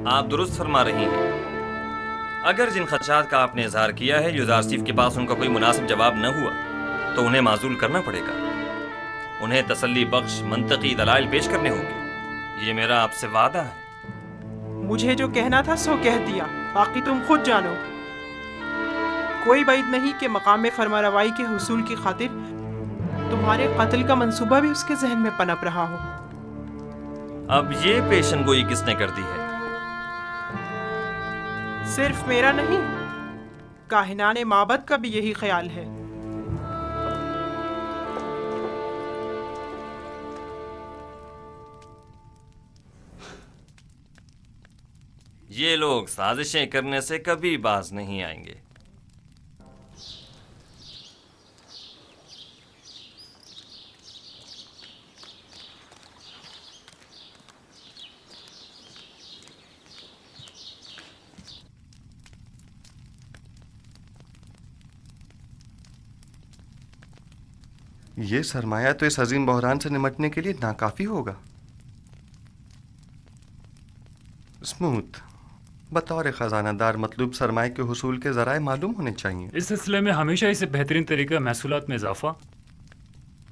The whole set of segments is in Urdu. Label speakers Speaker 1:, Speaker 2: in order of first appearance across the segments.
Speaker 1: آپ درست فرما رہی ہیں۔ اگر جن خدشات کا آپ نے اظہار کیا ہے یوزار سیف کے پاس ان کا کوئی مناسب جواب نہ ہوا تو انہیں معزول کرنا پڑے گا۔ انہیں تسلی بخش منطقی دلائل پیش کرنے ہوں گے۔ یہ میرا آپ سے وعدہ ہے۔
Speaker 2: مجھے جو کہنا تھا سو کہہ دیا، باقی تم خود جانو۔ کوئی بعید نہیں کہ مقام فرما روائی کے حصول کی خاطر تمہارے قتل کا منصوبہ بھی اس کے ذہن میں پنپ رہا ہو۔
Speaker 1: اب یہ پیشن گوئی کس نے کر دی ہے؟
Speaker 2: صرف میرا نہیں، کاہنان معبد کا بھی یہی خیال ہے۔
Speaker 1: یہ لوگ سازشیں کرنے سے کبھی باز نہیں آئیں گے۔
Speaker 3: یہ سرمایہ تو اس عظیم بحران سے نمٹنے کے لیے ناکافی ہوگا۔ اسموتھ، بطور خزانہ دار مطلوب سرمایہ کے حصول کے ذرائع معلوم ہونے چاہیے۔
Speaker 4: اس سلسلے میں ہمیشہ اسے بہترین طریقہ محصولات میں اضافہ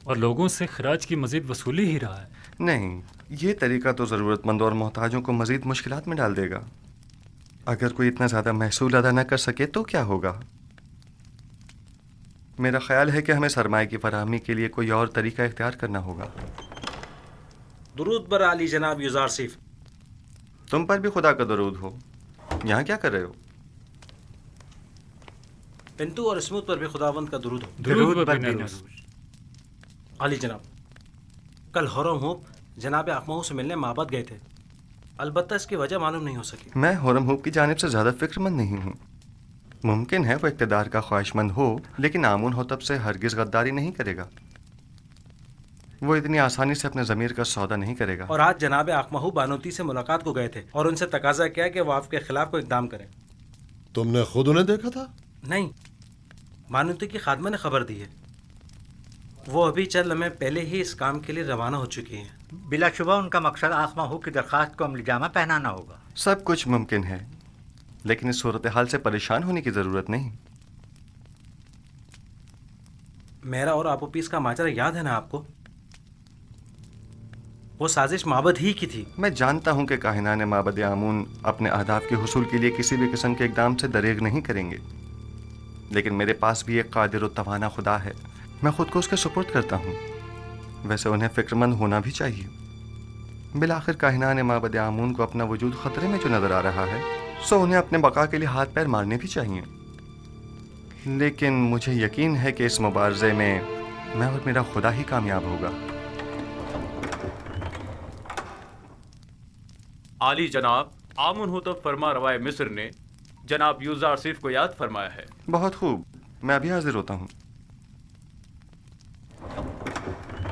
Speaker 4: اور لوگوں سے خراج کی مزید وصولی ہی رہا ہے۔
Speaker 3: نہیں، یہ طریقہ تو ضرورت مندوں اور محتاجوں کو مزید مشکلات میں ڈال دے گا۔ اگر کوئی اتنا زیادہ محصول ادا نہ کر سکے تو کیا ہوگا؟ میرا خیال ہے کہ ہمیں سرمایہ کی فراہمی کے لیے کوئی اور طریقہ اختیار کرنا ہوگا۔
Speaker 5: درود بر علی جناب یوزار سیف۔
Speaker 3: تم پر بھی خدا کا درود ہو۔ یہاں کیا کر رہے ہو؟
Speaker 5: پنتو اور اسموتھ پر بھی خداوند کا درود ہو۔
Speaker 4: درود بر بینروز۔
Speaker 5: علی جناب، کل ہورم ہوپ جناب اقمہو سے ملنے معبد گئے تھے، البتہ اس کی وجہ معلوم نہیں ہو سکی۔
Speaker 3: میں ہورم ہوپ کی جانب سے زیادہ فکر مند نہیں ہوں۔ ممکن ہے وہ اقتدار کا خواہش مند ہو، لیکن آمون ہوتب سے ہرگز غداری نہیں کرے گا۔ وہ اتنی آسانی سے اپنے ضمیر کا سودا نہیں کرے گا۔
Speaker 5: اور آج جناب اقمہو بانوتی سے ملاقات کو گئے تھے اور ان سے تقاضا کیا کہ وہ آپ کے خلاف کوئی اقدام کریں۔
Speaker 6: تم نے خود انہیں دیکھا تھا؟
Speaker 5: نہیں، بانوتی کی خادمہ نے خبر دی ہے۔ وہ ابھی چند لمحے پہلے ہی اس کام کے لیے روانہ ہو چکی ہیں۔
Speaker 7: بلا شبہ ان کا مقصد اقمہو کی درخواست کو عملی جامہ پہنانا ہوگا۔
Speaker 3: سب کچھ ممکن ہے، لیکن اس صورتحال سے پریشان ہونے کی ضرورت نہیں۔
Speaker 5: میرا اور آپوپیس کا ماجرا یاد ہے نا آپ کو؟ وہ سازش معبد ہی کی تھی۔
Speaker 3: میں جانتا ہوں کہ کاہنان معبد آمون اپنے اہداف کے حصول کے لیے کسی بھی قسم کے اقدام سے دریغ نہیں کریں گے، لیکن میرے پاس بھی ایک قادر و توانا خدا ہے۔ میں خود کو اس کے سپرد کرتا ہوں۔ ویسے انہیں فکر مند ہونا بھی چاہیے۔ بالآخر کاہنان معبد آمون کو اپنا وجود خطرے میں جو نظر آ رہا ہے، سو انہیں اپنے بقا کے لیے ہاتھ پیر مارنے بھی چاہیے۔ لیکن مجھے یقین ہے کہ اس مبارزے میں میں اور میرا خدا ہی کامیاب ہوگا۔
Speaker 8: عالی جناب، آمن ہوتب فرما روائے مصر نے جناب یوزار سیف کو یاد فرمایا ہے۔
Speaker 3: بہت خوب، میں ابھی حاضر ہوتا ہوں۔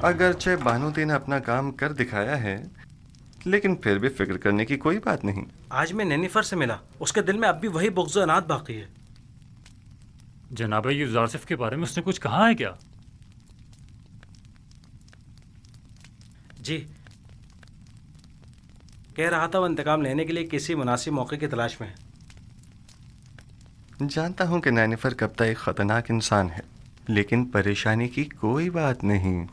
Speaker 3: اگرچہ بانوتی نے اپنا کام کر دکھایا ہے، لیکن پھر بھی فکر کرنے کی کوئی بات نہیں۔
Speaker 5: آج میں نینیفر سے ملا، اس کے دل میں اب بھی وہی بغض و عناد باقی ہے۔
Speaker 4: جناب یوزار سیف کے بارے میں اس نے کچھ کہا ہے کیا؟
Speaker 5: جی، کہہ رہا تھا وہ انتقام لینے کے لیے کسی مناسب موقع کی تلاش میں ہے۔
Speaker 3: جانتا ہوں کہ نینیفر کپتا ایک خطرناک انسان ہے، لیکن پریشانی کی کوئی بات نہیں۔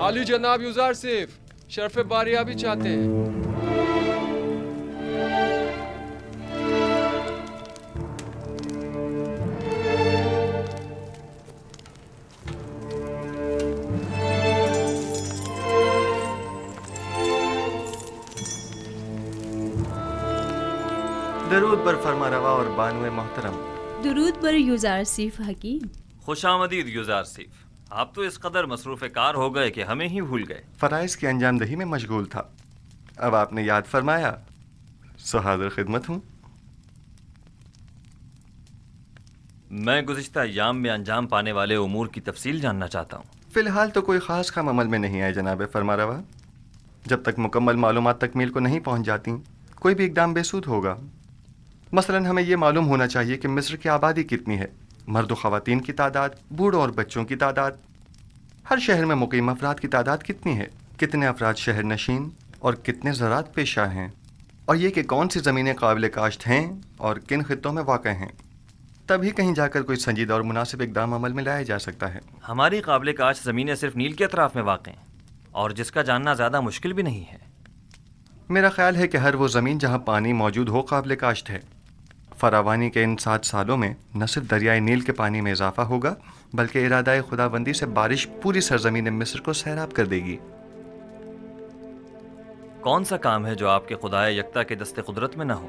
Speaker 9: علی جناب یوزار سیف شرف باریابی چاہتے ہیں۔
Speaker 3: درود بر فرما روا اور بانوے محترم۔
Speaker 10: درود بر یوزار سیف حکیم۔
Speaker 1: خوش آمدید یوزار سیف۔ آپ تو اس قدر مصروف کار ہو گئے کہ ہمیں ہی بھول گئے۔
Speaker 3: فرائض کی انجام دہی میں مشغول تھا، اب آپ نے یاد فرمایا، سو حاضر خدمت ہوں۔
Speaker 1: میں گزشتہ ایام میں انجام پانے والے امور کی تفصیل جاننا چاہتا ہوں۔
Speaker 3: فی الحال تو کوئی خاص کام عمل میں نہیں آئے جناب فرما روا۔ جب تک مکمل معلومات تکمیل کو نہیں پہنچ جاتی، کوئی بھی اقدام بے سود ہوگا۔ مثلاً ہمیں یہ معلوم ہونا چاہیے کہ مصر کی آبادی کتنی ہے، مرد و خواتین کی تعداد، بوڑھوں اور بچوں کی تعداد، ہر شہر میں مقیم افراد کی تعداد کتنی ہے، کتنے افراد شہر نشین اور کتنے زراعت پیشہ ہیں، اور یہ کہ کون سی زمینیں قابل کاشت ہیں اور کن خطوں میں واقع ہیں۔ تبھی کہیں جا کر کوئی سنجیدہ اور مناسب اقدام عمل میں لایا جا سکتا ہے۔
Speaker 1: ہماری قابل کاشت زمینیں صرف نیل کے اطراف میں واقع ہیں، اور جس کا جاننا زیادہ مشکل بھی نہیں ہے۔
Speaker 3: میرا خیال ہے کہ ہر وہ زمین جہاں پانی موجود ہو قابل کاشت ہے۔ فراوانی کے ان 7 سالوں میں نہ صرف دریائے نیل کے پانی میں اضافہ ہوگا بلکہ ارادہ خداوندی سے بارش پوری سرزمین مصر کو سیراب کر دے گی۔
Speaker 1: کون سا کام ہے جو آپ کے خدائے یکتا کے دست قدرت میں نہ ہو؟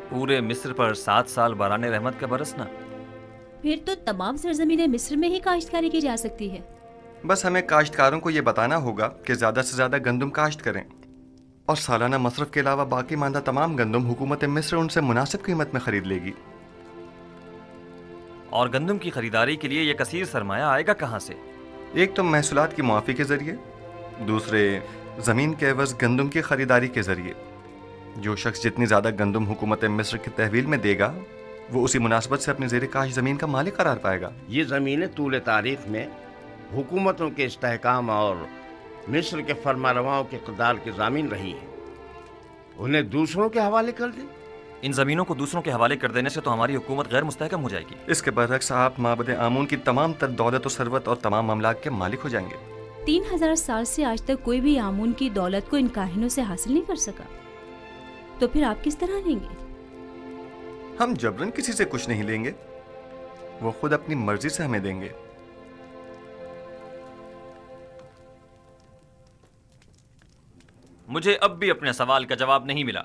Speaker 1: پورے مصر پر 7 سال باران رحمت کا برسنا۔
Speaker 10: پھر تو تمام سرزمین مصر میں ہی کاشتکاری کی جا سکتی ہے۔
Speaker 3: بس ہمیں کاشتکاروں کو یہ بتانا ہوگا کہ زیادہ سے زیادہ گندم کاشت کریں، اور سالانہ مصرف کے علاوہ باقی ماندہ تمام گندم حکومت مصر ان سے مناسب قیمت میں خرید لے گی۔
Speaker 1: اور گندم کی خریداری کے لیے یہ کثیر سرمایہ آئے گا کہاں سے؟
Speaker 3: ایک تو محصولات کی معافی کے ذریعے، دوسرے زمین کے عوض گندم کی خریداری کے ذریعے۔ جو شخص جتنی زیادہ گندم حکومت مصر کی تحویل میں دے گا وہ اسی مناسبت سے اپنی زیر کاشت زمین کا مالک قرار پائے گا۔
Speaker 11: یہ زمینیں طول تاریخ میں حکومتوں کے استحکام اور مصر کے فرما رواؤں کے اقتدار کی ضامن رہی ہیں، انہیں دوسروں کے حوالے کر دیں۔
Speaker 1: ان زمینوں کو دوسروں کے حوالے کر دینے سے تو ہماری حکومت غیر مستحکم ہو جائے گی۔
Speaker 3: اس کے برعکس آپ معبد آمون کی تمام تر دولت و ثروت اور تمام املاک کے مالک ہو جائیں گے۔
Speaker 10: 3000 سال سے آج تک کوئی بھی آمون کی دولت کو ان کاہنوں سے حاصل نہیں کر سکا، تو پھر آپ کس طرح لیں گے؟
Speaker 3: ہم جبرن کسی سے کچھ نہیں لیں گے، وہ خود اپنی مرضی سے ہمیں دیں گے۔
Speaker 1: مجھے اب بھی اپنے سوال کا جواب نہیں ملا۔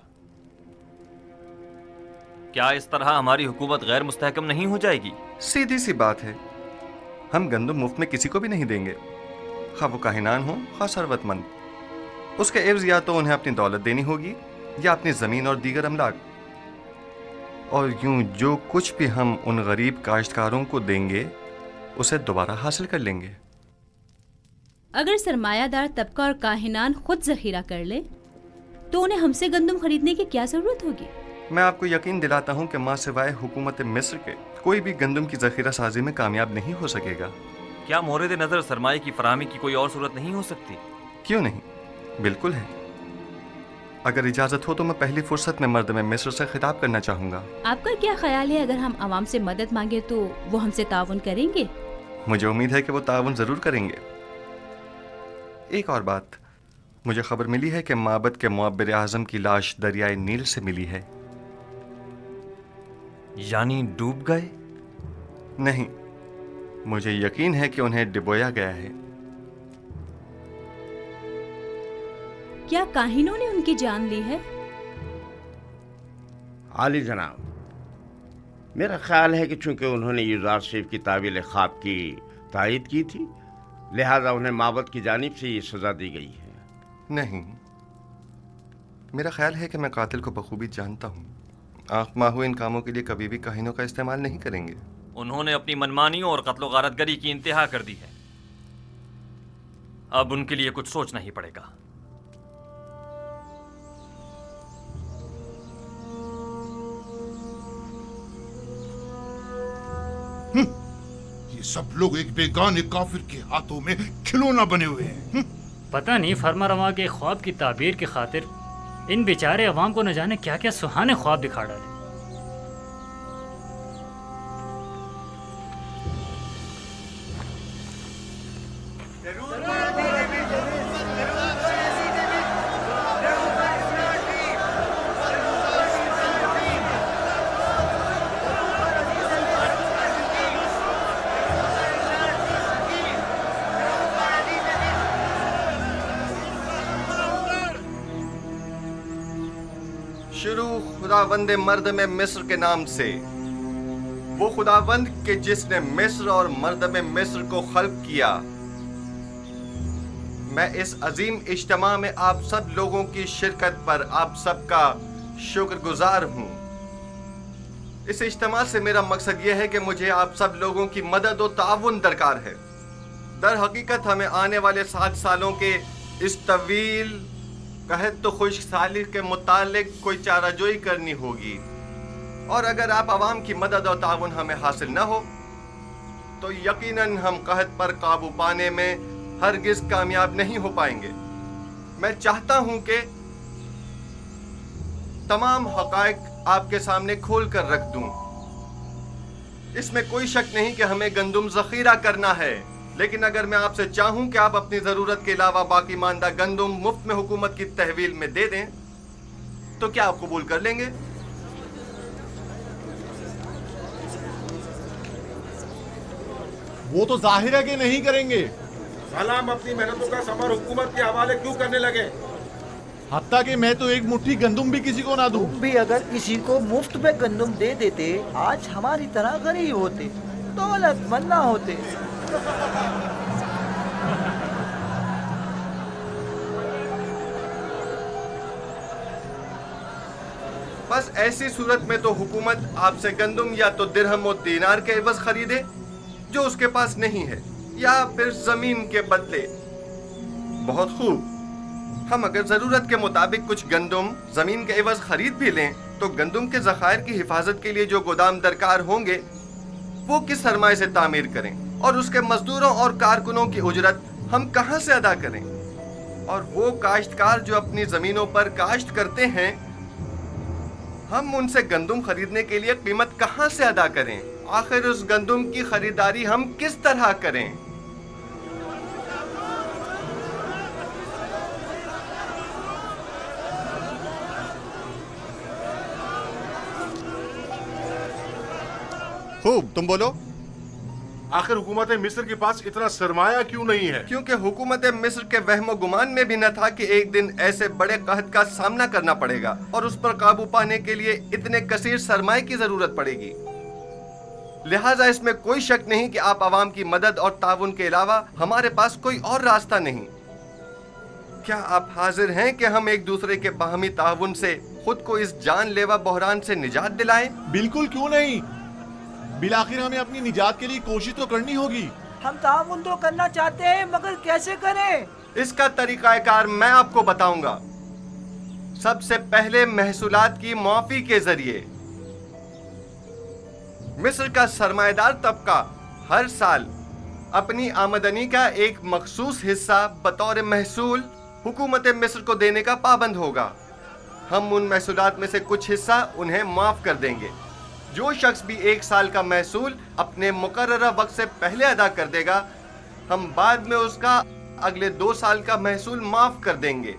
Speaker 1: کیا اس طرح ہماری حکومت غیر مستحکم نہیں ہو جائے گی؟
Speaker 3: سیدھی سی بات ہے، ہم گندم مفت میں کسی کو بھی نہیں دیں گے، خواہ وہ کاہنان ہوں خواہ ثروت مند۔ اس کے عوض یا تو انہیں اپنی دولت دینی ہوگی یا اپنی زمین اور دیگر املاک، اور یوں جو کچھ بھی ہم ان غریب کاشتکاروں کو دیں گے اسے دوبارہ حاصل کر لیں گے۔
Speaker 10: اگر سرمایہ دار طبقہ اور کاہنان خود ذخیرہ کر لے تو انہیں ہم سے گندم خریدنے کی کیا ضرورت ہوگی؟
Speaker 3: میں آپ کو یقین دلاتا ہوں کہ ماں سوائے حکومت مصر کے کوئی بھی گندم کی ذخیرہ سازی میں کامیاب نہیں ہو سکے گا۔
Speaker 1: کیا مورد نظر سرمایہ کی فراہمی کی کوئی اور صورت نہیں ہو سکتی؟
Speaker 3: کیوں نہیں، بالکل ہے۔ اگر اجازت ہو تو میں پہلی فرصت میں مردم مصر سے خطاب کرنا چاہوں گا۔
Speaker 10: آپ کا کیا خیال ہے اگر ہم عوام سے مدد مانگے تو وہ ہم سے تعاون کریں گے؟
Speaker 3: مجھے امید ہے کہ وہ تعاون ضرور کریں گے۔ ایک اور بات، مجھے خبر ملی ہے کہ معبد کے معبر اعظم کی لاش دریائے نیل سے ملی ہے۔
Speaker 1: یعنی ڈوب گئے؟
Speaker 3: نہیں، مجھے یقین ہے کہ انہیں ڈبویا گیا ہے۔
Speaker 10: کیا کاہنوں نے ان کی جان لی ہے؟
Speaker 11: عالی جناب، میرا خیال ہے کہ چونکہ انہوں نے یوزار شریف کی تعویل خواب کی تائید کی تھی لہذا انہیں معبد کی جانب سے یہ سزا دی گئی ہے۔
Speaker 3: نہیں، میرا خیال ہے کہ میں قاتل کو بخوبی جانتا ہوں۔ آنکھ ماہو ان کاموں کے لیے کبھی بھی کاہنوں کا استعمال نہیں کریں گے۔
Speaker 1: انہوں نے اپنی منمانیوں اور قتل و غارت گری کی انتہا کر دی ہے، اب ان کے لیے کچھ سوچنا ہی پڑے گا۔
Speaker 6: یہ سب لوگ ایک بیگانے کافر کے ہاتھوں میں کھلونا بنے ہوئے ہیں۔
Speaker 4: پتہ نہیں فرما رواں کے خواب کی تعبیر کی خاطر ان بیچارے عوام کو نہ جانے کیا کیا سہانے خواب دکھا ڈالے۔
Speaker 3: شروع خداوند مردم مصر کے نام سے، وہ خداوند کہ جس نے مصر اور مردم مصر کو خلق کیا۔ میں اس عظیم اجتماع میں آپ سب لوگوں کی شرکت پر آپ سب کا شکر گزار ہوں۔ اس اجتماع سے میرا مقصد یہ ہے کہ مجھے آپ سب لوگوں کی مدد و تعاون درکار ہے۔ در حقیقت ہمیں آنے والے 7 سالوں کے اس طویل قحط و خشک سالی کے متعلق کوئی چارہ جوئی کرنی ہوگی۔ اور اگر آپ عوام کی مدد اور تعاون ہمیں حاصل نہ ہو تو یقیناً ہم قحط پر قابو پانے میں ہرگز کامیاب نہیں ہو پائیں گے۔ میں چاہتا ہوں کہ تمام حقائق آپ کے سامنے کھول کر رکھ دوں۔ اس میں کوئی شک نہیں کہ ہمیں گندم ذخیرہ کرنا ہے، لیکن اگر میں آپ سے چاہوں کہ آپ اپنی ضرورت کے علاوہ باقی ماندہ گندم مفت میں حکومت کی تحویل میں دے دیں تو کیا آپ قبول کر لیں گے؟
Speaker 12: وہ تو ظاہر ہے کہ نہیں کریں گے۔
Speaker 13: سلام اپنی محنتوں کا ثمر حکومت کے حوالے کیوں کرنے لگے؟
Speaker 12: حتیٰ کہ میں تو ایک مٹھی گندم بھی کسی کو نہ دوں۔
Speaker 14: تم بھی اگر کسی کو مفت میں گندم دے دیتے آج ہماری طرح غریب ہوتے، دولت مند نہ ہوتے۔
Speaker 3: بس ایسی صورت میں تو حکومت آپ سے گندم یا تو درہم و دینار کے عوض خریدے جو اس کے پاس نہیں ہے، یا پھر زمین کے بدلے۔ بہت خوب، ہم اگر ضرورت کے مطابق کچھ گندم زمین کے عوض خرید بھی لیں تو گندم کے ذخائر کی حفاظت کے لیے جو گودام درکار ہوں گے وہ کس سرمایہ سے تعمیر کریں، اور اس کے مزدوروں اور کارکنوں کی اجرت ہم کہاں سے ادا کریں؟ اور وہ کاشتکار جو اپنی زمینوں پر کاشت کرتے ہیں، ہم ان سے گندم خریدنے کے لیے قیمت کہاں سے ادا کریں؟ آخر اس گندم کی خریداری ہم کس طرح کریں؟ خوب، تم بولو۔
Speaker 13: آخر حکومت مصر کے پاس اتنا سرمایہ کیوں نہیں ہے؟
Speaker 3: کیونکہ حکومت مصر کے وہم و گمان میں بھی نہ تھا کہ ایک دن ایسے بڑے قحط کا سامنا کرنا پڑے گا اور اس پر قابو پانے کے لیے اتنے کثیر سرمایہ کی ضرورت پڑے گی۔ لہٰذا اس میں کوئی شک نہیں کہ آپ عوام کی مدد اور تعاون کے علاوہ ہمارے پاس کوئی اور راستہ نہیں۔ کیا آپ حاضر ہیں کہ ہم ایک دوسرے کے باہمی تعاون سے خود کو اس جان لیوا بحران سے نجات دلائیں؟
Speaker 12: بالکل، کیوں نہیں؟ بالآخر ہمیں اپنی نجات کے لیے کوشش تو کرنی ہوگی۔
Speaker 14: ہم تعاون تو کرنا چاہتے ہیں مگر کیسے کریں؟
Speaker 3: اس کا طریقہ کار میں آپ کو بتاؤں گا۔ سب سے پہلے محصولات کی معافی کے ذریعے مصر کا سرمایہ دار طبقہ ہر سال اپنی آمدنی کا ایک مخصوص حصہ بطور محصول حکومت مصر کو دینے کا پابند ہوگا۔ ہم ان محصولات میں سے کچھ حصہ انہیں معاف کر دیں گے۔ جو شخص بھی 1 سال کا محصول اپنے مقررہ وقت سے پہلے ادا کر دے گا، ہم بعد میں اس کا اگلے 2 سال کا محصول معاف کر دیں گے،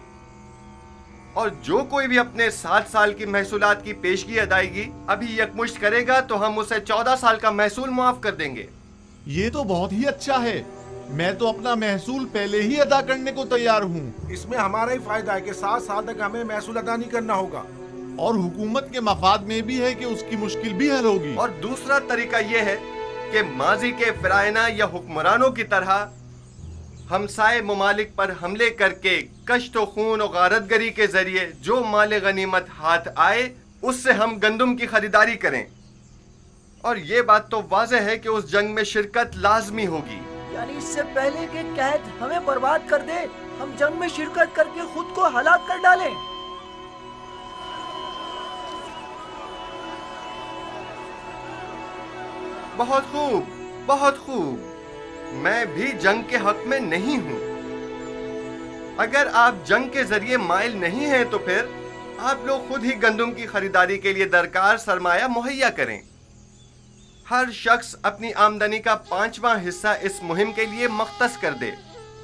Speaker 3: اور جو کوئی بھی اپنے 7 سال کی محصولات کی پیشگی ادائیگی ابھی یکمشت کرے گا تو ہم اسے 14 سال کا محصول معاف کر دیں گے۔
Speaker 12: یہ تو بہت ہی اچھا ہے، میں تو اپنا محصول پہلے ہی ادا کرنے کو تیار ہوں۔
Speaker 13: اس میں ہمارا ہی فائدہ ہے کہ 7 سال تک ہمیں محصول ادا نہیں کرنا ہوگا،
Speaker 12: اور حکومت کے مفاد میں بھی ہے کہ اس کی مشکل بھی حل ہوگی۔
Speaker 3: اور دوسرا طریقہ یہ ہے کہ ماضی کے فرعونہ یا حکمرانوں کی طرح ہمسائے ممالک پر حملے کر کے کشت و خون و غارت گری کے ذریعے جو مال غنیمت ہاتھ آئے اس سے ہم گندم کی خریداری کریں۔ اور یہ بات تو واضح ہے کہ اس جنگ میں شرکت لازمی ہوگی۔
Speaker 14: یعنی اس سے پہلے کہ قحط ہمیں برباد کر دے ہم جنگ میں شرکت کر کے خود کو ہلاک کر ڈالیں۔
Speaker 3: بہت خوب، بہت خوب، میں بھی جنگ کے حق میں نہیں ہوں۔ اگر آپ جنگ کے ذریعے مائل نہیں ہیں تو پھر آپ لوگ خود ہی گندم کی خریداری کے لیے درکار سرمایہ مہیا کریں۔ ہر شخص اپنی آمدنی کا 5واں حصہ اس مہم کے لیے مختص کر دے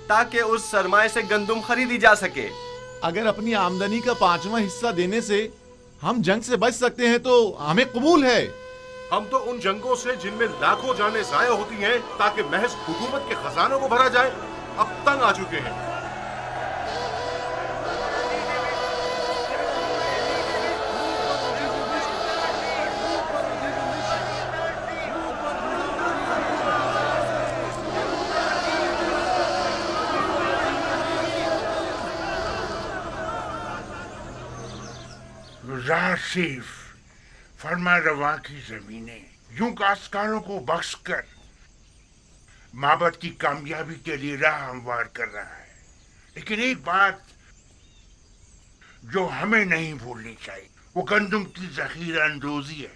Speaker 3: تاکہ اس سرمایہ سے گندم خریدی جا سکے۔
Speaker 12: اگر اپنی آمدنی کا 5واں حصہ دینے سے ہم جنگ سے بچ سکتے ہیں تو ہمیں قبول ہے۔
Speaker 13: ہم تو ان جنگوں سے جن میں لاکھوں جانیں ضائع ہوتی ہیں تاکہ محض حکومت کے خزانوں کو بھرا جائے اب تنگ آ چکے ہیں۔
Speaker 6: صرف فرما روا کی زمینیں یوں کاشتکاروں کو بخش کر معبد کی کامیابی کے لیے راہ ہموار کر رہا ہے، لیکن ایک بات جو ہمیں نہیں بھولنی چاہیے وہ گندم کی ذخیرہ اندوزی ہے۔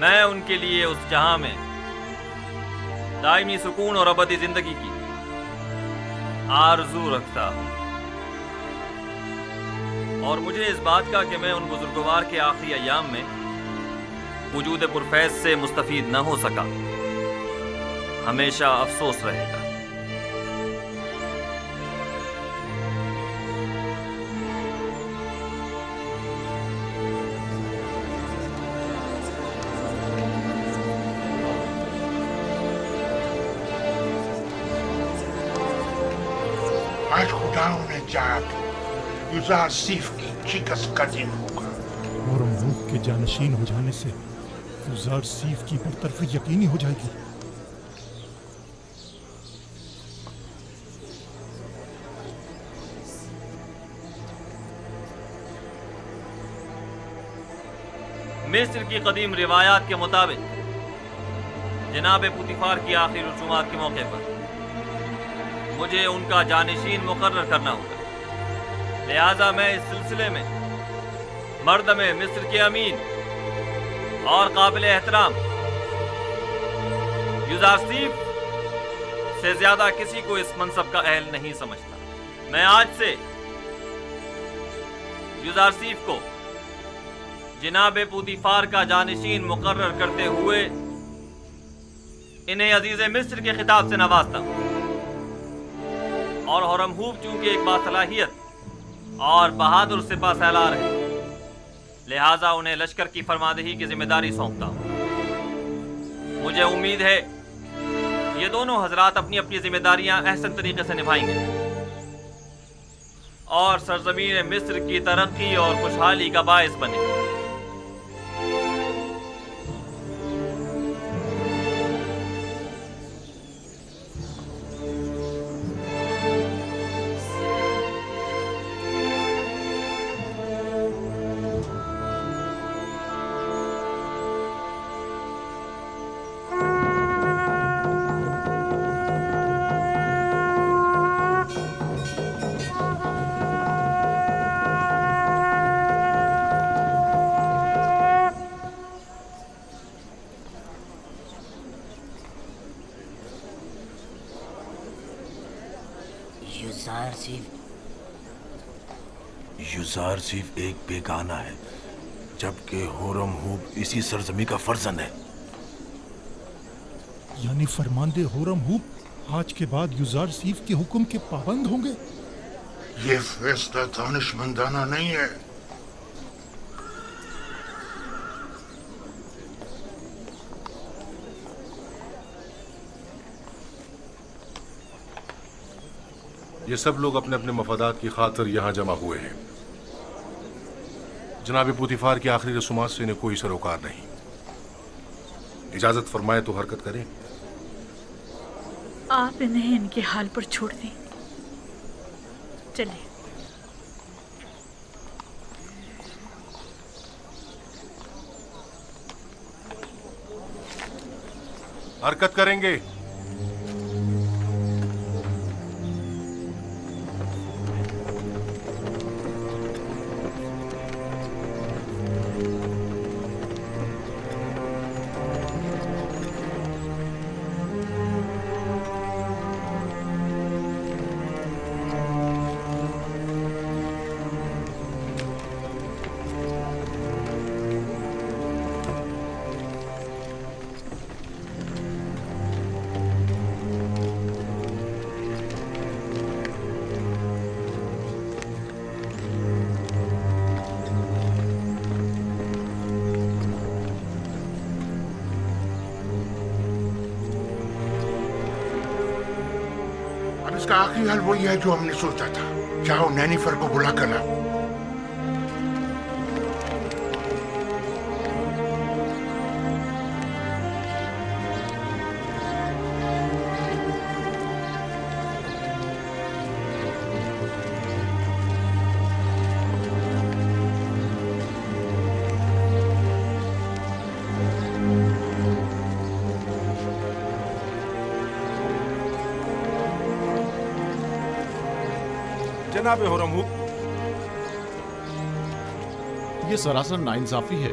Speaker 1: میں ان کے لیے اس جہاں میں دائمی سکون اور ابدی زندگی کی آرزو رکھتا ہوں، اور مجھے اس بات کا کہ میں ان بزرگوار کے آخری ایام میں وجود پرفیض سے مستفید نہ ہو سکا ہمیشہ افسوس رہے گا۔
Speaker 6: آج خدا نے چاہا کہ یوزار سیف کی شکست کا دن ہوگا،
Speaker 15: اور ملک کے جانشین ہو جانے سے یوزار سیف کی برطرفی یقینی ہو جائے گی۔
Speaker 1: مصر کی قدیم روایات کے مطابق جناب پوتیفار کی آخری رسومات کے موقع پر مجھے ان کا جانشین مقرر کرنا ہوگا، لہذا میں اس سلسلے میں مردم مصر کے امین اور قابل احترام یوزارسیف سے زیادہ کسی کو اس منصب کا اہل نہیں سمجھتا۔ میں آج سے یوزارسیف کو جناب پوتیفار کا جانشین مقرر کرتے ہوئے انہیں عزیز مصر کے خطاب سے نوازتا ہوں، اور ہرمہوب چونکہ ایک باصلاحیت اور بہادر سپہ سالار ہے، لہٰذا انہیں لشکر کی فرماندہی کی ذمہ داری سونپتا ہوں۔ مجھے امید ہے یہ دونوں حضرات اپنی اپنی ذمہ داریاں احسن طریقے سے نبھائیں گے اور سرزمین مصر کی ترقی اور خوشحالی کا باعث بنے گے۔
Speaker 16: یوزارسیف ایک بیگانہ ہے، جبکہ ہورمہوب اسی سرزمین کا فرزند ہے۔
Speaker 15: یعنی فرماندے ہورمہوب آج کے بعد یوزار سیف کے حکم کے پابند ہوں گے؟
Speaker 6: یہ فیصلہ دانشمندانہ نہیں ہے۔
Speaker 13: یہ سب لوگ اپنے اپنے مفادات کی خاطر یہاں جمع ہوئے ہیں۔ جناب پوتیفار کی آخری رسومات سے انہیں کوئی سروکار نہیں۔ اجازت فرمائے تو حرکت کریں۔
Speaker 17: آپ انہیں ان کے حال پر چھوڑ دیں، چلیں۔
Speaker 13: حرکت کریں گے۔
Speaker 6: اس کا آخری حل وہی ہے جو ہم نے سوچا تھا۔ جاؤ نینیفر کو بلا کر لاؤ۔
Speaker 12: جناب ہورمہوب، یہ سراسر ناانصافی ہے۔